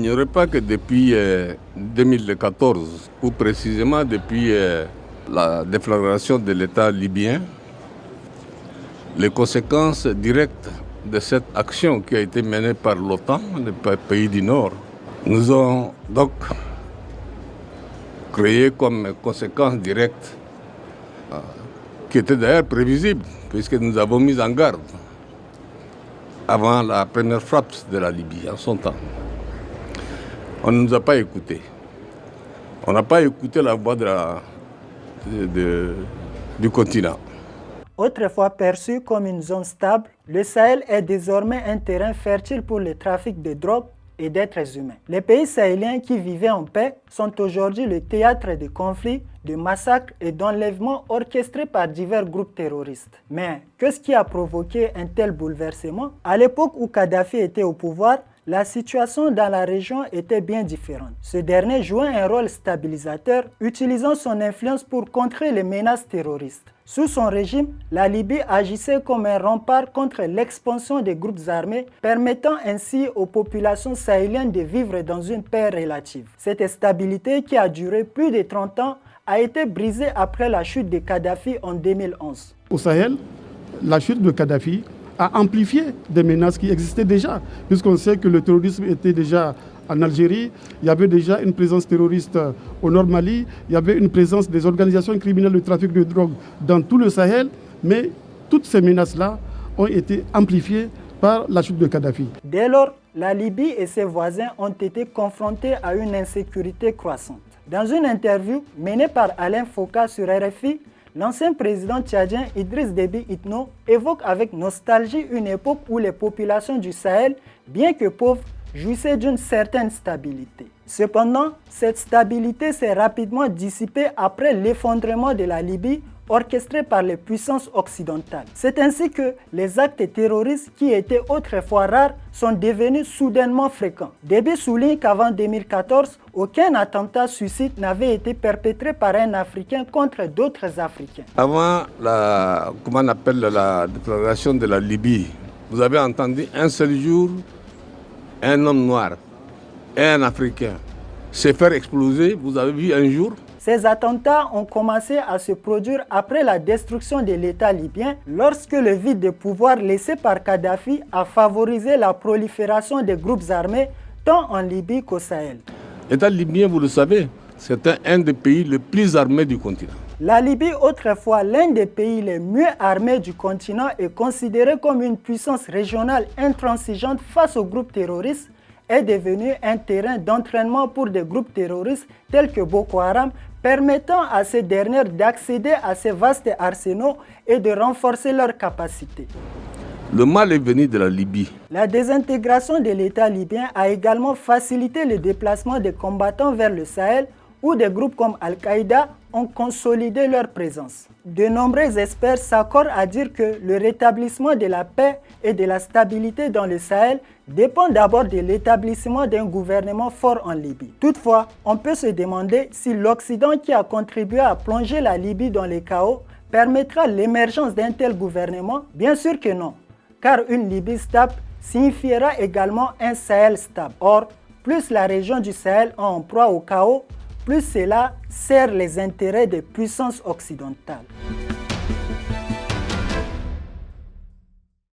n'ignorez pas que depuis 2014, ou précisément depuis la déflagration de l'État libyen, les conséquences directes de cette action qui a été menée par l'OTAN, les pays du Nord, nous ont donc créé comme conséquence directe, qui était d'ailleurs prévisible, puisque nous avons mis en garde avant la première frappe de la Libye en son temps. On ne nous a pas écoutés. On n'a pas écouté la voix du continent. Autrefois perçu comme une zone stable, le Sahel est désormais un terrain fertile pour le trafic de drogue et d'êtres humains. Les pays sahéliens qui vivaient en paix sont aujourd'hui le théâtre de conflits, de massacres et d'enlèvements orchestrés par divers groupes terroristes. Mais qu'est-ce qui a provoqué un tel bouleversement? À l'époque où Kadhafi était au pouvoir, la situation dans la région était bien différente. Ce dernier jouait un rôle stabilisateur, utilisant son influence pour contrer les menaces terroristes. Sous son régime, la Libye agissait comme un rempart contre l'expansion des groupes armés, permettant ainsi aux populations sahéliennes de vivre dans une paix relative. Cette stabilité, qui a duré plus de 30 ans, a été brisée après la chute de Kadhafi en 2011. Au Sahel, la chute de Kadhafi a amplifié des menaces qui existaient déjà, puisqu'on sait que le terrorisme était déjà en Algérie, il y avait déjà une présence terroriste au Nord Mali, il y avait une présence des organisations criminelles de trafic de drogue dans tout le Sahel, mais toutes ces menaces-là ont été amplifiées par la chute de Kadhafi. Dès lors, la Libye et ses voisins ont été confrontés à une insécurité croissante. Dans une interview menée par Alain Foka sur RFI, l'ancien président tchadien Idriss Déby Itno évoque avec nostalgie une époque où les populations du Sahel, bien que pauvres, jouissaient d'une certaine stabilité. Cependant, cette stabilité s'est rapidement dissipée après l'effondrement de la Libye orchestré par les puissances occidentales. C'est ainsi que les actes terroristes qui étaient autrefois rares sont devenus soudainement fréquents. Déby souligne qu'avant 2014, aucun attentat suicide n'avait été perpétré par un Africain contre d'autres Africains. Avant la déclaration de la Libye, vous avez entendu un seul jour un homme noir et un Africain se faire exploser, vous avez vu un jour? Ces attentats ont commencé à se produire après la destruction de l'État libyen, lorsque le vide de pouvoir laissé par Kadhafi a favorisé la prolifération des groupes armés tant en Libye qu'au Sahel. L'État libyen, vous le savez, c'était un des pays les plus armés du continent. La Libye, autrefois l'un des pays les mieux armés du continent, est considérée comme une puissance régionale intransigeante face aux groupes terroristes, est devenue un terrain d'entraînement pour des groupes terroristes tels que Boko Haram, permettant à ces dernières d'accéder à ces vastes arsenaux et de renforcer leurs capacités. Le mal est venu de la Libye. La désintégration de l'État libyen a également facilité le déplacement des combattants vers le Sahel, où des groupes comme Al-Qaïda ont consolidé leur présence. De nombreux experts s'accordent à dire que le rétablissement de la paix et de la stabilité dans le Sahel dépend d'abord de l'établissement d'un gouvernement fort en Libye. Toutefois, on peut se demander si l'Occident, qui a contribué à plonger la Libye dans le chaos, permettra l'émergence d'un tel gouvernement. Bien sûr que non, car une Libye stable signifiera également un Sahel stable. Or, plus la région du Sahel est en proie au chaos, plus cela sert les intérêts des puissances occidentales.